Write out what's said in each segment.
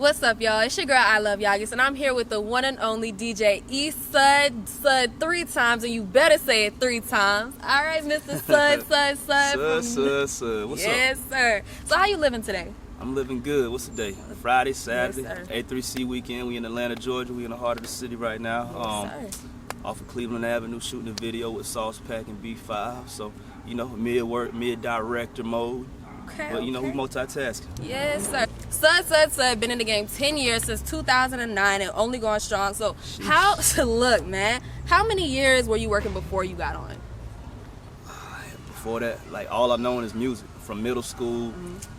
What's up, y'all? It's your girl, I Love Yagis, and I'm here with the one and only DJ Sudd. Sudd 3 times, and you better say it 3 times. All right, Mr. Sudd. Sudd. What's up? Yes, sir. So how you living today? I'm living good. What's the day? Friday, Saturday, Yes, sir. A3C weekend. We in Atlanta, Georgia. We in the heart of the city right now. Yes, sir. Off of Cleveland Avenue, shooting a video with Sauxe Paxk and B5. So, you know, mid-director mode. Okay, But, you know, we okay. multitasking. Yes, sir. Sudd, been in the game 10 years, since 2009, and only going strong. So look, man, how many years were you working before you got on? Before that, like, all I've known is music. From middle school,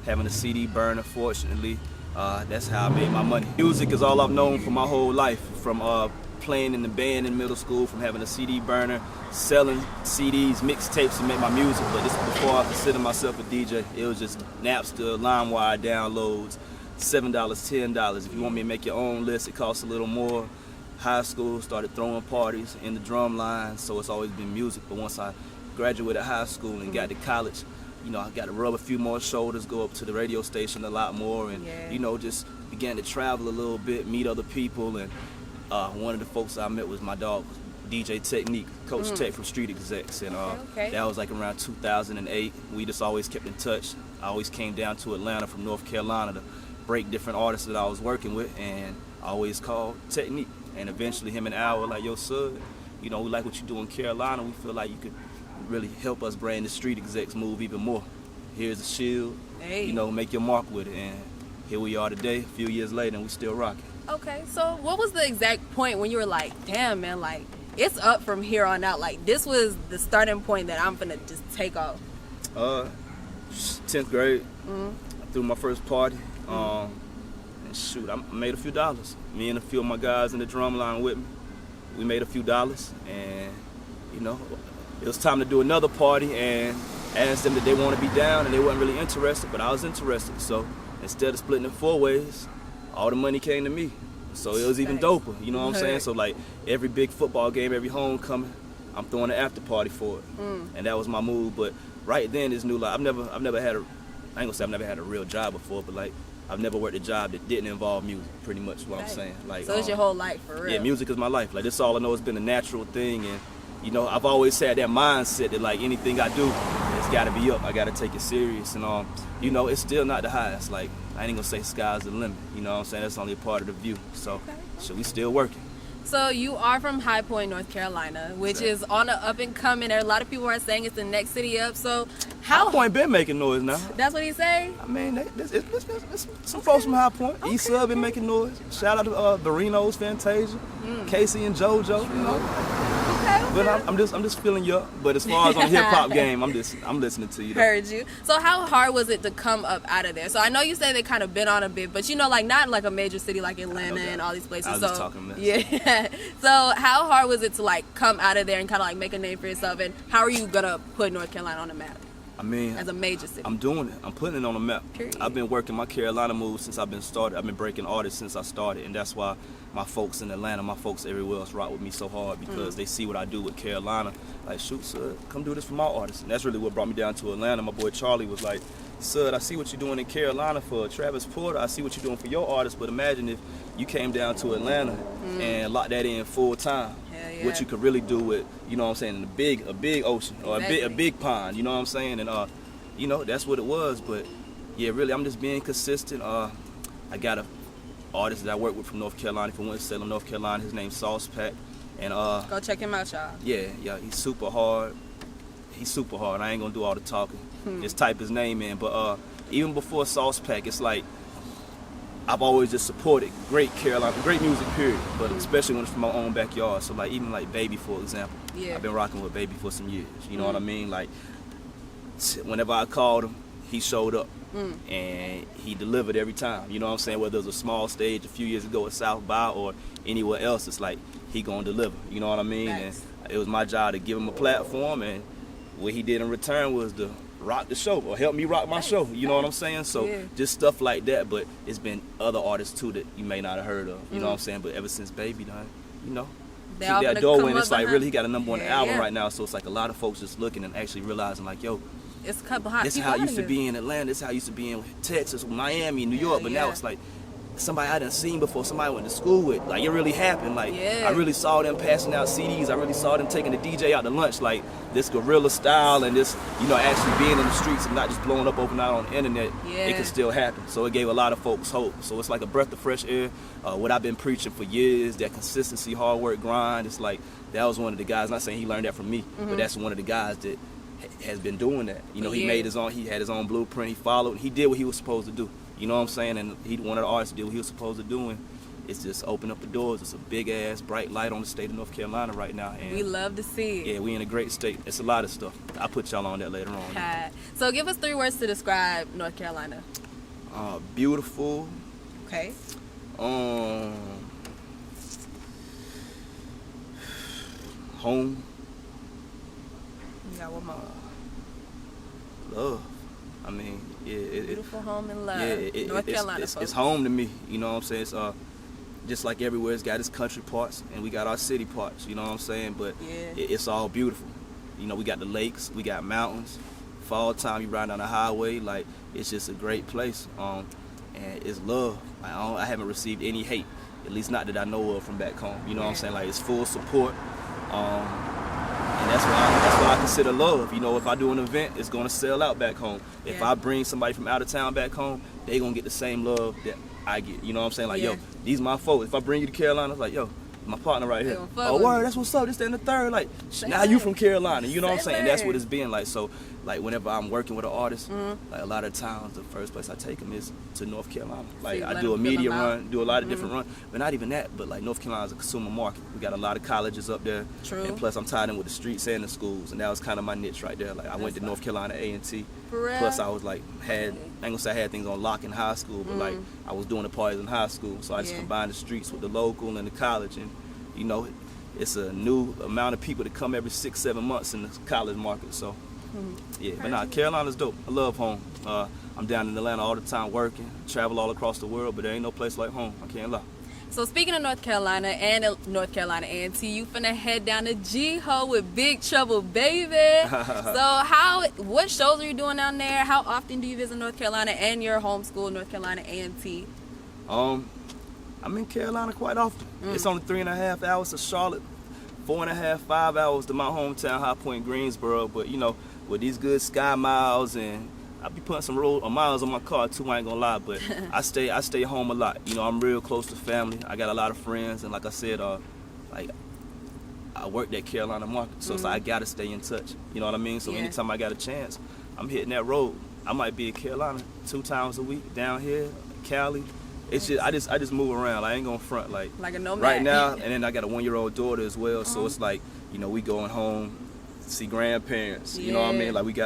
having a CD burner, fortunately. That's how I made my money. Music is all I've known for my whole life. From playing in the band in middle school, from having a CD burner, selling CDs, mixtapes to make my music. But this before I considered myself a DJ. It was just Napster, LimeWire downloads, $7, $10. If you want me to make your own list, it costs a little more. High school, started throwing parties in the drum line, so it's always been music. But once I graduated high school and got to college, you know, I got to rub a few more shoulders, go up to the radio station a lot more, and you know, just began to travel a little bit, meet other people. And one of the folks I met was my dog, DJ Chattin, Coach Tech from Street Execs, and that was like around 2008. We just always kept in touch. I always came down to Atlanta from North Carolina to break different artists that I was working with, and I always called Chattin. And eventually him and Al were like, yo, Sudd, you know, we like what you do in Carolina. We feel like you could really help us bring the Street Execs move even more. Here's a shield, you know, make your mark with it. And here we are today, a few years later, and we still rocking. Okay, so what was the exact point when you were like, damn, man, like, it's up from here on out? Like, this was the starting point that I'm finna just take off. 10th grade, I threw my first party. And shoot, I made a few dollars. Me and a few of my guys in the drum line with me, we made a few dollars. And, you know, it was time to do another party and asked them that they want to be down, and they weren't really interested, but I was interested. So instead of splitting it 4 ways, all the money came to me. So it was even doper, you know what I'm saying? So like every big football game, every homecoming, I'm throwing an after party for it. And that was my move. But right then, it's new. Like I've never had a, I ain't gonna say I've never had a real job before, but like I've never worked a job that didn't involve music, pretty much what I'm saying. Like, so it's your whole life, for real? Yeah, music is my life. Like, this all I know, it's been a natural thing. And, you know, I've always had that mindset that, like, anything I do, it's got to be up. I got to take it serious. And, you know, it's still not the highest. Like, I ain't going to say sky's the limit. You know what I'm saying? That's only a part of the view. So, we still working. So you are from High Point, North Carolina, which is on the up and coming. There, a lot of people are saying it's the next city up. So how High Point been making noise now. That's what he say? I mean, it's some folks from High Point. East Sudd been making noise. Shout out to Barino's, Fantasia, Casey and JoJo. You know. But I'm just feeling you. But as far as on hip hop game, I'm listening to you. Heard you. So how hard was it to come up out of there? So I know you say they kind of been on a bit, but you know, like not like a major city like Atlanta and all these places. I was just talking mess. Yeah. So how hard was it to like come out of there and kind of like make a name for yourself? And how are you gonna put North Carolina on the map? I mean, as a major city. I'm doing it. I'm putting it on the map. Period. I've been working my Carolina moves since I've been started. I've been breaking artists since I started, and that's why my folks in Atlanta, my folks everywhere else rock with me so hard, because they see what I do with Carolina. Like, shoot, Sudd, come do this for my artists. And that's really what brought me down to Atlanta. My boy Charlie was like, Sudd, I see what you're doing in Carolina for Travis Porter. I see what you're doing for your artists, but imagine if you came down to Atlanta and locked that in full time. What you could really do with, you know what I'm saying, in a big ocean or a big pond, you know what I'm saying? And you know, that's what it was. But yeah, really, I'm just being consistent. I got a artist that I work with from North Carolina, from Winston-Salem, North Carolina. His name's Sauxe Paxk, and go check him out, y'all. Yeah, he's super hard. He's super hard. I ain't gonna do all the talking. Just type his name in. But even before Sauxe Paxk, it's like I've always just supported great Carolina, great music, period. But especially when it's from my own backyard. So like even like Baby, for example. Yeah. I've been rocking with Baby for some years. You know what I mean? Like whenever I called him, he showed up. And he delivered every time. You know what I'm saying? Whether it was a small stage a few years ago at South by or anywhere else, it's like he gonna deliver. You know what I mean? Nice. And it was my job to give him a platform, and what he did in return was to rock the show or help me rock my show. You know what I'm saying? So just stuff like that. But it's been other artists too that you may not have heard of. You know what I'm saying? But ever since Baby done, you know, keep that door in. It's like really, he got a #1 album right now. So it's like a lot of folks just looking and actually realizing like, yo, it's a couple hot this is how I used to be in Atlanta. This is how I used to be in Texas, Miami, New York. But now it's like somebody I done seen before, somebody I went to school with. Like, it really happened. Like, Yeah. I really saw them passing out CDs. I really saw them taking the DJ out to lunch. Like, this guerrilla style and this, you know, actually being in the streets and not just blowing up overnight on the internet. Yeah. It can still happen. So it gave a lot of folks hope. So it's like a breath of fresh air. What I've been preaching for years, that consistency, hard work, grind. It's like, that was one of the guys, not saying he learned that from me, but that's one of the guys that has been doing that. You know, he made his own, he had his own blueprint, he followed, he did what he was supposed to do. You know what I'm saying? And he, one of the artists, did what he was supposed to do, and it's just open up the doors. It's a big ass bright light on the state of North Carolina right now. And we love to see it. Yeah, we in a great state. It's a lot of stuff. I'll put y'all on that later on. So give us 3 words to describe North Carolina. Beautiful. Okay. Home. You got one more. Love. I mean, beautiful home and love. Yeah, North Carolina. It's home to me. You know what I'm saying? It's just like everywhere, it's got its country parts and we got our city parts. You know what I'm saying? But it's all beautiful. You know, we got the lakes, we got mountains. Fall time, you ride down the highway, like, it's just a great place. And it's love. I haven't received any hate, at least not that I know of from back home. You know what I'm saying? Like, it's full support. And that's why I consider love. You know, if I do an event, it's gonna sell out back home. If I bring somebody from out of town back home, they gonna get the same love that I get. You know what I'm saying? Like, yo, these my folks. If I bring you to Carolina, it's like, yo, my partner right here. Oh, word, that's what's up. This, that, and the third. Like, now you from Carolina. You know what I'm saying? And that's what it's been like. So, like, whenever I'm working with an artist, like, a lot of times the first place I take them is to North Carolina. Like, I do a media run, do a lot of different runs, but not even that. But like, North Carolina is a consumer market. We got a lot of colleges up there, and plus I'm tied in with the streets and the schools, and that was kind of my niche right there. Like, I went to North Carolina A&T. Plus, I was like, I ain't gonna say I had things on lock in high school, but like, I was doing the parties in high school, so I just combined the streets with the local and the college, and you know, it's a new amount of people that come every 6-7 months in the college market. So, yeah, but nah, Carolina's dope. I love home. I'm down in Atlanta all the time working, travel all across the world, but there ain't no place like home. I can't lie. So speaking of North Carolina and North Carolina A&T, you finna head down to G-Ho with Big Trouble, baby. So what shows are you doing down there? How often do you visit North Carolina and your home school, North Carolina A&T? I'm in Carolina quite often. It's only 3.5 hours to Charlotte, 4.5, 5 hours to my hometown, High Point, Greensboro. But you know, with these good sky miles, and I be putting some miles on my car too, I ain't gonna lie, but I stay home a lot. You know, I'm real close to family. I got a lot of friends, and like I said, like, I work that Carolina market, so it's like I gotta stay in touch. You know what I mean? So anytime I got a chance, I'm hitting that road. I might be in Carolina 2 times a week, down here, Cali. It's just I just move around. I ain't gonna front like a nomad. Right now, and then I got a 1-year-old daughter as well, so it's like, you know, we going home, see grandparents. You know what I mean? Like,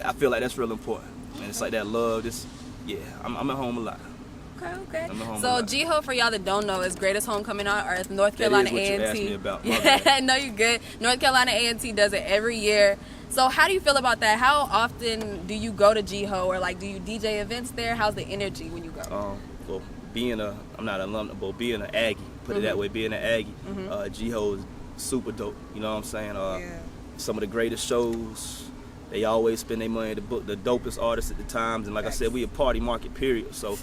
I feel like that's real important, and it's like that love. I'm at home a lot. Okay. So G-Ho, for y'all that don't know, is greatest homecoming on earth. North Carolina A&T. That is what you asked me about. Yeah, no, you're good. North Carolina A&T does it every year. So how do you feel about that? How often do you go to G-Ho, or like, do you DJ events there? How's the energy when you go? Well, I'm not an alumni, but being an Aggie, put it that way, being an Aggie, G-Ho is super dope. You know what I'm saying? Some of the greatest shows, they always spend their money to book the dopest artists at the times, and like I said, we a party market, period. So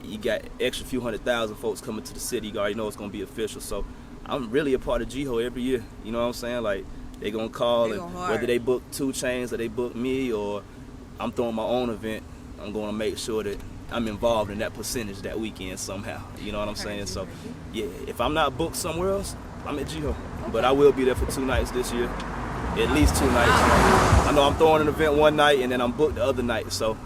you got extra few 100,000 folks coming to the city. You already know it's gonna be official. So I'm really a part of G-Ho every year. You know what I'm saying? Like, they gonna call, and whether they book 2 Chainz or they book me, or I'm throwing my own event, I'm gonna make sure that I'm involved in that percentage that weekend somehow. You know what I'm saying? So yeah, if I'm not booked somewhere else, I'm at G-Ho. But I will be there for 2 nights this year. At least 2 nights. I know I'm throwing an event one night and then I'm booked the other night. So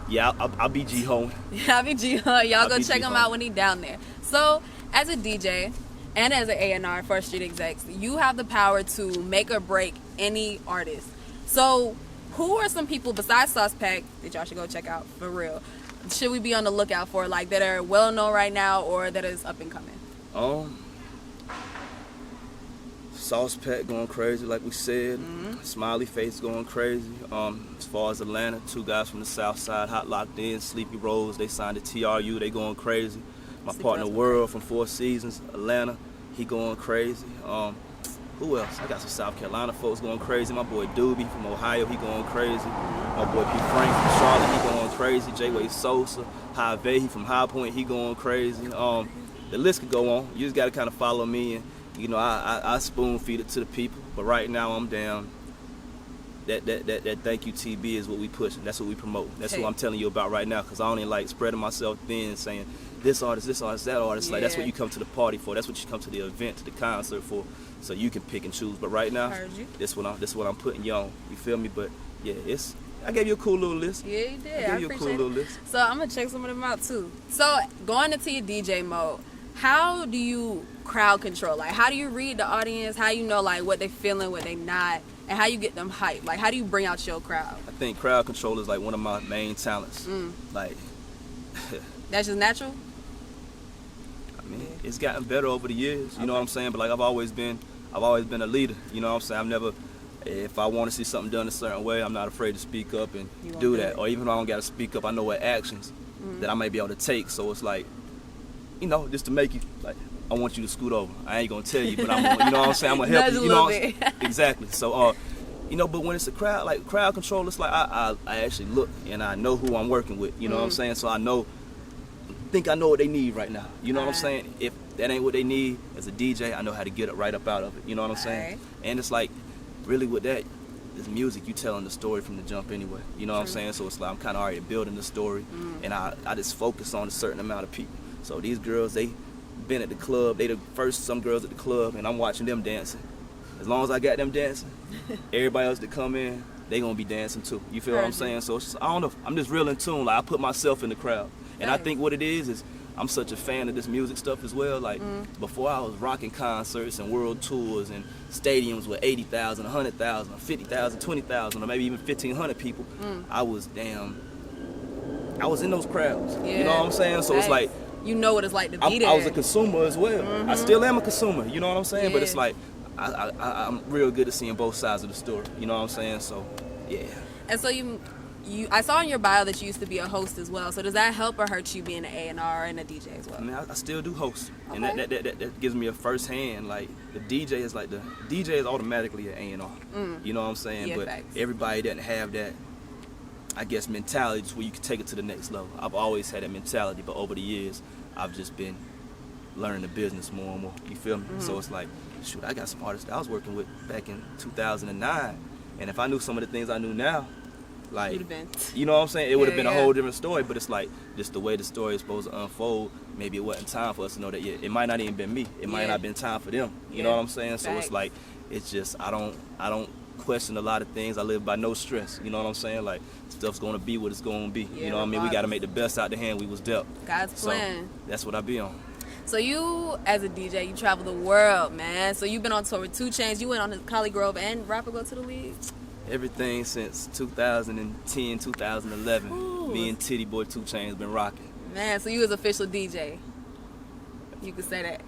yeah, I'll be G-Ho. Yeah, I'll be G-Ho. Y'all go check him out when he's down there. So as a DJ and as an A&R for Street Execs, you have the power to make or break any artist. So who are some people besides Sauxe Paxk that y'all should go check out for real? Should we be on the lookout for, like, that are well known right now or that is up and coming? Sauxe Paxk going crazy, like we said. Smiley Face going crazy. As far as Atlanta, 2 guys from the South Side, Hot Locked In, Sleepy Rose, they signed to TRU, they going crazy. My partner World from 4 Seasons, Atlanta, he going crazy. Who else? I got some South Carolina folks going crazy. My boy Doobie from Ohio, he going crazy. My boy P. Frank from Charlotte, he going crazy. J-Way Sosa, Hy-Vey, he from High Point, he going crazy. The list could go on. You just got to kind of follow me, and you know, I spoon feed it to the people. But right now I'm down. That thank you TB is what we pushing. That's what we promote. That's what I'm telling you about right now, because I only like spreading myself thin, saying this artist, that artist. Like, that's what you come to the party for. That's what you come to the event, to the concert for. So you can pick and choose. But right now, this what I'm putting you on. You feel me? But yeah, I gave you a cool little list. Yeah, you did. I gave you a cool little list. So I'm gonna check some of them out too. So going into your DJ mode, how do you crowd control? Like, how do you read the audience? How you know like what they feeling, what they not, and how you get them hyped? Like, how do you bring out your crowd? I think crowd control is like one of my main talents. Like, that's just natural. I mean, it's gotten better over the years. You know what I'm saying? But like, I've always been a leader. You know what I'm saying? I'm never. If I want to see something done a certain way, I'm not afraid to speak up and do that. Or even if I don't got to speak up, I know what actions that I may be able to take. So it's like, you know, just to make you, like, I want you to scoot over. I ain't going to tell you, but I'm, you know what I'm saying? I'm going to help you. You know what I'm saying? Exactly. So, you know, but when it's a crowd, like crowd control, it's like I actually look and I know who I'm working with. You know what I'm saying? So I think I know what they need right now. You know what I'm saying? If that ain't what they need as a DJ, I know how to get it right up out of it. You know what I'm saying? And it's like, really with that, this music, you telling the story from the jump anyway. You know what I'm saying? So it's like I'm kind of already building the story, and I just focus on a certain amount of people. So these girls, they been at the club. They the first some girls at the club, and I'm watching them dancing. As long as I got them dancing, everybody else that come in, they gonna be dancing too. You feel what I'm saying? So it's just, I don't know. I'm just real in tune. Like, I put myself in the crowd, and I think what it is I'm such a fan of this music stuff as well. Like, before I was rocking concerts and world tours and stadiums with 80,000, 100,000, 50,000, 20,000, or maybe even 1,500 people, I was in those crowds. Yeah. You know what I'm saying? So it's like, you know what it's like to be there. I was a consumer as well. I still am a consumer. You know what I'm saying? Yeah. But it's like, I'm real good at seeing both sides of the story. You know what I'm saying? So, yeah. And so I saw in your bio that you used to be a host as well. So does that help or hurt you being an A&R and a DJ as well? I mean, I still do host, and that gives me a first hand. Like, the DJ is automatically an A&R. You know what I'm saying? Yeah, but facts. everybody doesn't have that, I guess, mentality just where you can take it to the next level. I've always had that mentality, but over the years, I've just been learning the business more and more. You feel me? So it's like, shoot, I got some artists that I was working with back in 2009, and if I knew some of the things I knew now, like, you know what I'm saying? It would have been a whole different story, but it's like, just the way the story is supposed to unfold, maybe it wasn't time for us to know that yet. It might not even been me. It might not have been time for them. You know what I'm saying? So it's like, it's just, I don't question a lot of things. I live by no stress. You know what I'm saying? Like, stuff's going to be what it's going to be. You know what I mean? We got to make the best out the hand we was dealt. God's plan. So that's what I be on. So you, as a DJ, you travel the world, man. So you've been on tour with 2 Chainz. You went on the Collie Grove and Rapper Go to the League? Everything since 2010, 2011. Ooh. Me and Titty Boy 2 Chainz been rocking. Man, so you was official DJ. You could say that.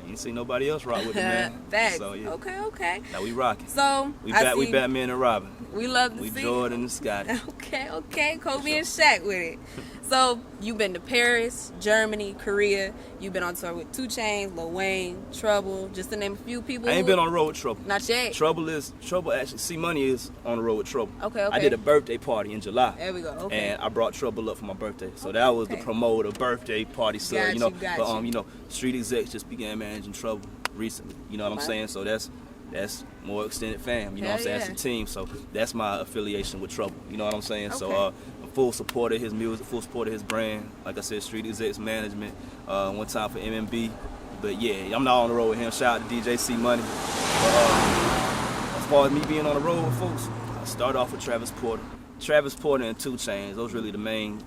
You ain't see nobody else rock with it, man. Thanks. So, yeah. Okay. Now we rocking. So we Batman and Robin. We love to we see Jordan and Scotty. Okay. Kobe and Shaq with it. So you've been to Paris, Germany, Korea. You've been on tour with 2 Chainz, Lil Wayne, Trouble, just to name a few people. I ain't been on the road with Trouble. Not yet. Trouble actually. C Money is on the road with Trouble. Okay. I did a birthday party in July. There we go. Okay. And I brought Trouble up for my birthday. So that was the promoter birthday party. So you know, Street Execs just began managing Trouble recently. You know what I'm saying? So that's more extended fam. You know what I'm saying? That's a team. So that's my affiliation with Trouble. You know what I'm saying? Okay. So I'm full supporter of his music, full supporter of his brand. Like I said, Street Execs management. One time for MMB. But yeah, I'm not on the road with him. Shout out to DJ C Money. But as far as me being on the road with folks, I started off with Travis Porter. Travis Porter and 2 Chainz. Those really the main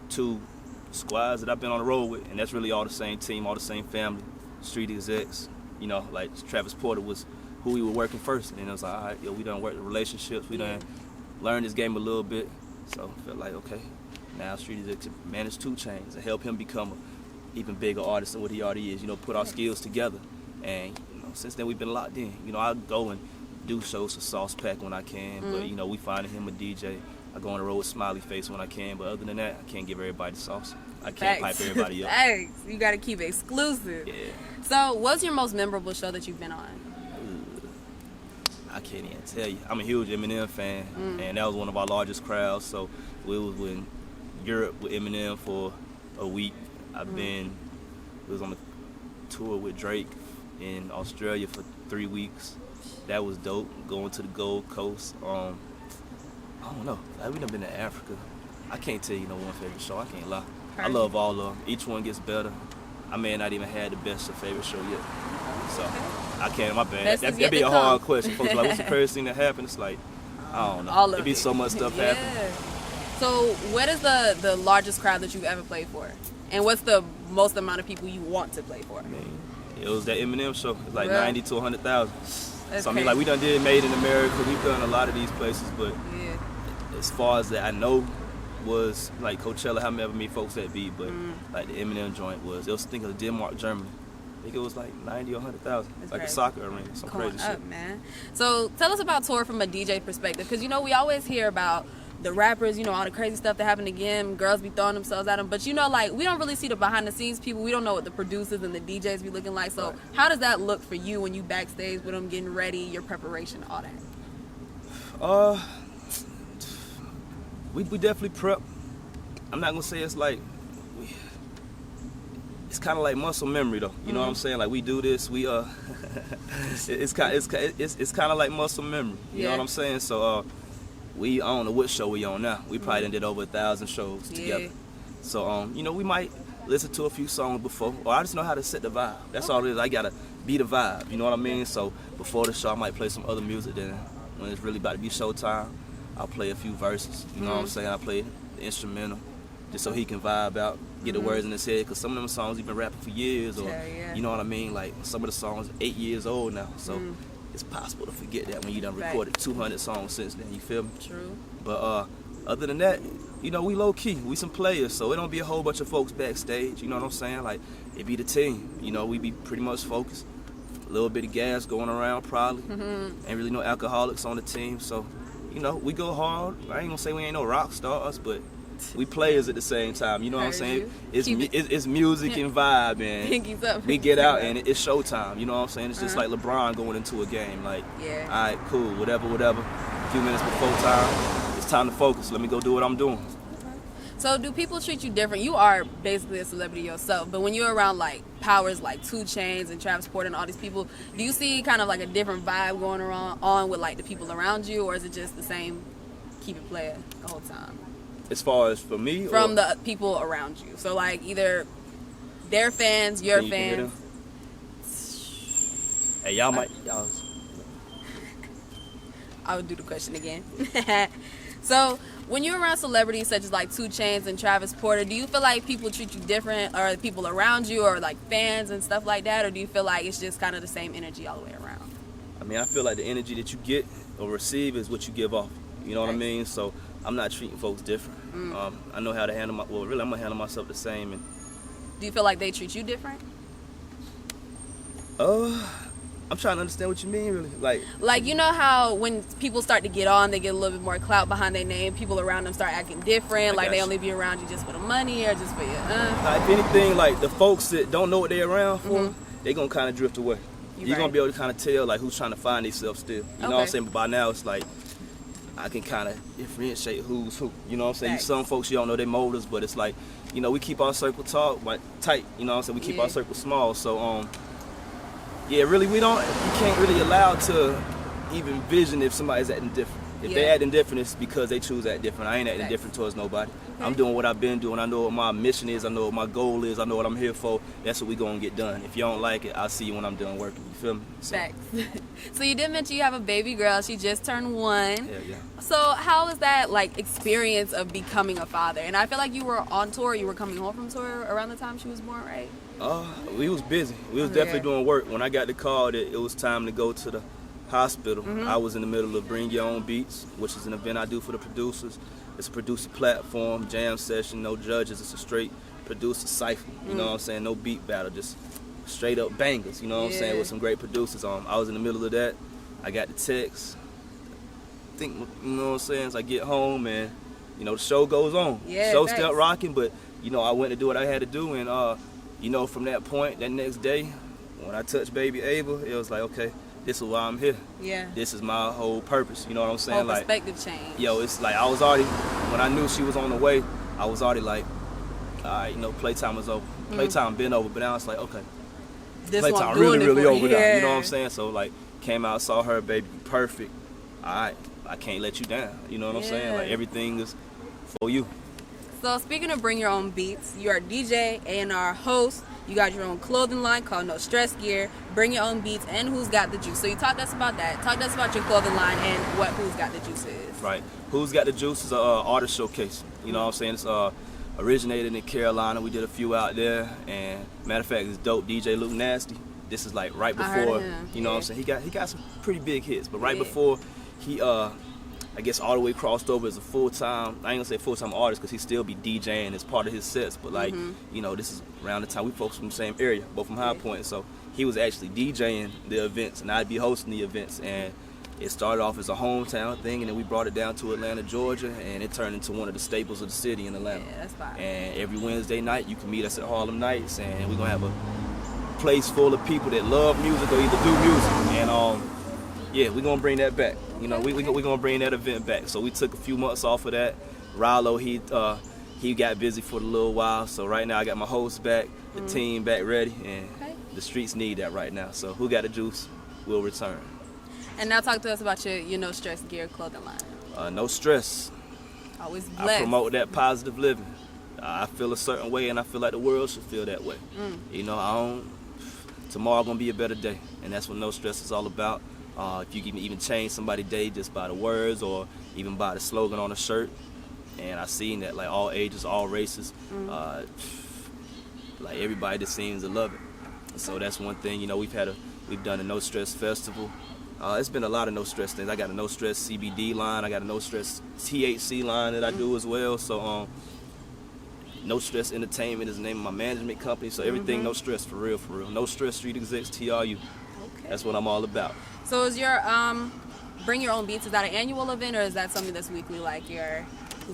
2 squads that I've been on the road with. And that's really all the same team, all the same family. Street Execs. You know, like Travis Porter was who we were working first, and it was like, all right, yo, we done worked the relationships, we done learned this game a little bit, so I felt like, okay, now Street Execs manage 2 Chainz and help him become an even bigger artist than what he already is. You know, put our skills together, and you know, since then we've been locked in. You know, I go and do shows for Sauxe Paxk when I can, but you know, we finding him a DJ. I go on the road with Smiley Face when I can, but other than that, I can't give everybody the sauce. I can't pipe everybody up. Thanks. You got to keep it exclusive. Yeah. So, what's your most memorable show that you've been on? I can't even tell you. I'm a huge Eminem fan, and that was one of our largest crowds. So we was in Europe with Eminem for a week. We was on a tour with Drake in Australia for 3 weeks. That was dope. Going to the Gold Coast. I don't know. We done been to Africa. I can't tell you no one favorite show. I can't lie. I love all of them. Each one gets better. I may not even had the best or favorite show yet. So I can't. My bad. That'd be a hard question. Folks like, what's the craziest thing that happened? It's like, I don't know. It'd be so much stuff happening. So what is the largest crowd that you've ever played for? And what's the most amount of people you want to play for? Man, it was that Eminem show. It was like 90 to 100,000. So I mean, crazy. like we done did Made in America. We've done a lot of these places, but as far as that I know was like Coachella, how many folks that be, but like the Eminem joint was, it was thinking of Denmark, Germany. I think it was like 90 or 100,000, like crazy. a soccer arena, some crazy shit. Man. So tell us about tour from a DJ perspective, because you know we always hear about the rappers, you know, all the crazy stuff that happened again, girls be throwing themselves at them, but you know, like we don't really see the behind the scenes people. We don't know what the producers and the DJs be looking like. So how does that look for you when you backstage with them, getting ready, your preparation, all that? We definitely prep. I'm not gonna say it's like it's kind of like muscle memory though. You know what I'm saying? Like we do this, we it's kind of like muscle memory. You know what I'm saying? So I don't know what show we on now. We probably done did over 1,000 shows together. So you know, we might listen to a few songs before, or I just know how to set the vibe. That's all it is. I gotta be the vibe. You know what I mean? So before the show, I might play some other music. Then when it's really about to be showtime, I'll play a few verses. You know what I'm saying? I play the instrumental just so he can vibe out, get the words in his head. Cause some of them songs he's been rapping for years, or you know what I mean? Like some of the songs are 8 years old now. So it's possible to forget that when you done recorded 200 songs since then. You feel me? True. But other than that, you know, we low key. We some players, so it don't be a whole bunch of folks backstage. You know what I'm saying? Like it be the team. You know, we be pretty much focused. A little bit of gas going around probably. Ain't really no alcoholics on the team, so you know, we go hard. I ain't gonna say we ain't no rock stars, but we players at the same time. You know what I'm saying? It's music and vibe, and we get out and it's showtime. You know what I'm saying? It's just like LeBron going into a game. Like, all right, cool, whatever. A few minutes before time, it's time to focus. Let me go do what I'm doing. So do people treat you different? You are basically a celebrity yourself, but when you're around like powers like 2 Chainz and Travis Porter and all these people, do you see kind of like a different vibe going on with like the people around you, or is it just the same, keep it player the whole time? As far as for me? From the people around you. So like either their fans, your fans. Hey, y'all I would do the question again. So when you're around celebrities such as like 2 Chainz and Travis Porter, do you feel like people treat you different, or the people around you, or like fans and stuff like that, or do you feel like it's just kind of the same energy all the way around? I mean, I feel like the energy that you get or receive is what you give off. You know what I mean? So I'm not treating folks different. I know how to handle I'm gonna handle myself the same. And do you feel like they treat you different? I'm trying to understand what you mean, really. Like you know how when people start to get on, they get a little bit more clout behind their name. People around them start acting different. Like they only be around you just for the money or just for your. If anything, like the folks that don't know what they're around for, they gonna kind of drift away. You're gonna be able to kind of tell like who's trying to find themselves still. You know what I'm saying? But by now it's like I can kind of differentiate who's who. You know what I'm saying? Some folks you don't know their motives, but it's like, you know, we keep our circle tight. You know what I'm saying? We keep our circle small. So yeah, really, you can't really allow to even vision if somebody's acting different. If they acting different, it's because they choose to act different. I ain't acting different towards nobody. I'm doing what I've been doing. I know what my mission is. I know what my goal is. I know what I'm here for. That's what we gonna get done. If you don't like it, I'll see you when I'm done working. You feel me? Facts. So you did mention you have a baby girl. She just turned 1. Yeah. So how was that like experience of becoming a father? And I feel like you were on tour. You were coming home from tour around the time she was born, right? We was busy. We was definitely doing work. When I got the call that it was time to go to the hospital, I was in the middle of Bring Your Own Beats, which is an event I do for the producers. It's a producer platform, jam session, no judges. It's a straight producer cypher. You know what I'm saying? No beat battle, just straight up bangers. You know what I'm saying? With some great producers on. I was in the middle of that. I got the text. I think, you know what I'm saying? As I get home, and you know the show goes on. Show still rocking, but you know I went to do what I had to do, and you know from that point, that next day, when I touched baby Ava, it was like, okay, this is why I'm here. Yeah. This is my whole purpose. You know what I'm saying? Whole Like, perspective change. yo, it's like I was already, when I knew she was on the way, I was already like, all right, you know, playtime is over. Playtime been over, but now it's like, okay, This playtime one really doing it for over you. now. You know what I'm saying? So like, came out, saw her, baby, perfect. All right, I can't let you down. You know what I'm saying? Like, everything is for you. So speaking of bring your own beats, you are DJ, A&R host. You got your own clothing line called No Stress Gear. Bring your own beats and Who's Got the Juice. So you talk to us about that. Talk to us about your clothing line and what Who's Got the Juice is. Right. Who's Got the Juice is a artist showcase. You know what I'm saying? It's originated in Carolina. We did a few out there, and matter of fact, it's dope. DJ Luke Nasty. This is like right before. You know what I'm saying? He got some pretty big hits, but right before he I guess all the way crossed over as a full-time, I ain't gonna say full-time artist because he still be DJing as part of his sets, but like, you know, this is around the time we folks from the same area, both from High Point, so he was actually DJing the events and I'd be hosting the events, and it started off as a hometown thing, and then we brought it down to Atlanta, Georgia, and it turned into one of the staples of the city in Atlanta. Yeah, that's fine. And every Wednesday night, you can meet us at Harlem Nights, and we're gonna have a place full of people that love music or either do music, and yeah, we're gonna bring that back. You know, we're gonna bring that event back. So we took a few months off of that. Rallo, he got busy for a little while. So right now I got my host back, the team back ready, and the streets need that right now. So Who Got the Juice will return. And now talk to us about your No Stress Gear clothing line. No stress. Always blessed. I promote that positive living. I feel a certain way, and I feel like the world should feel that way. You know, tomorrow gonna be a better day, and that's what No Stress is all about. If you can even change somebody's day just by the words or even by the slogan on a shirt, and I've seen that, like, all ages, all races, like everybody just seems to love it. So that's one thing. You know, we've done a No Stress festival. It's been a lot of No Stress things. I got a No Stress CBD line. I got a No Stress THC line that I do as well. So No Stress Entertainment is the name of my management company. So everything No Stress, for real, for real. No Stress Street Execs, TRU. That's what I'm all about. So is your Bring Your Own Beats, is that an annual event or is that something that's weekly, like your...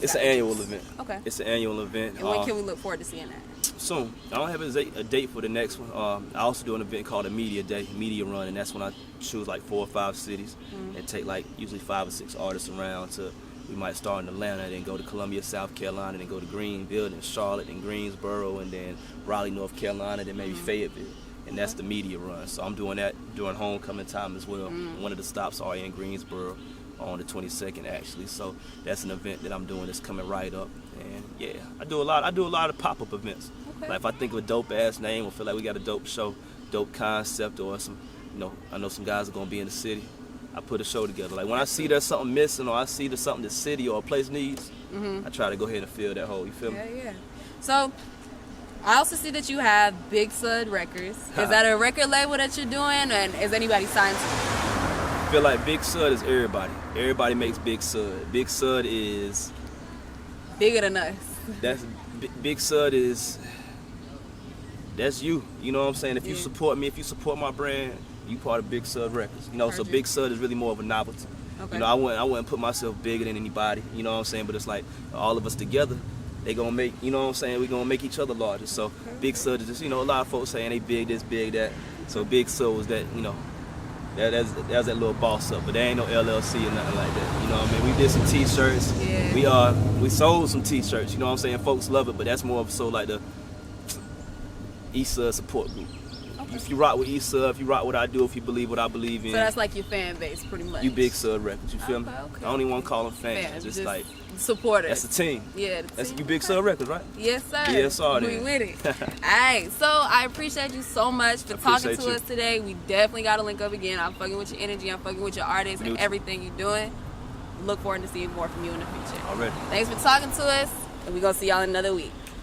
It's an annual event. Okay. It's an annual event. And when can we look forward to seeing that? Soon. I don't have a date for the next one. I also do an event called a Media Day, Media Run, and that's when I choose like 4 or 5 cities and take like usually 5 or 6 artists around to... We might start in Atlanta, then go to Columbia, South Carolina, then go to Greenville, then Charlotte, then Greensboro, and then Raleigh, North Carolina, then maybe Fayetteville. And that's the media run. So I'm doing that during homecoming time as well. One of the stops are in Greensboro on the 22nd actually. So that's an event that I'm doing that's coming right up. And yeah, I do a lot of pop-up events. Like if I think of a dope ass name or feel like we got a dope show, dope concept, or some, you know, I know some guys are gonna be in the city, I put a show together. Like when I see there's something missing or I see there's something the city or a place needs, I try to go ahead and fill that hole. You feel me? Yeah. So I also see that you have Big Sudd Records. Is that a record label that you're doing, and is anybody signed to it? I feel like Big Sudd is everybody. Everybody makes Big Sudd. Big Sudd is bigger than us. That's Big Sudd is. That's you. You know what I'm saying? If you support me, if you support my brand, you part of Big Sudd Records. You know, so Big Sudd is really more of a novelty. You know, I wouldn't put myself bigger than anybody. You know what I'm saying? But it's like all of us together. They gonna make, you know what I'm saying, we gonna make each other larger. So Big Sudd is just, you know, a lot of folks saying they big this, big that. So Big Sudd was that, you know, that's that little boss up, but there ain't no LLC or nothing like that. You know what I mean? We did some t-shirts. Yeah. We sold some t-shirts, you know what I'm saying? Folks love it, but that's more of so like the East Sudd support group. If you rock with East Sudd, if you rock what I do, if you believe what I believe in. So that's like your fan base, pretty much. You Big Sudd Records, you feel me? I don't even want to call them fans. Just like supporters. That's the team. Yeah, that's you Big Sudd Records, right? Yes, sir. Yes, sir. We with it. Alright, so I appreciate you so much for talking to us today. We definitely got to link up again. I'm fucking with your energy. I'm fucking with your artists and everything you're doing. Look forward to seeing more from you in the future. Already. Thanks for talking to us, and we're going to see y'all in another week.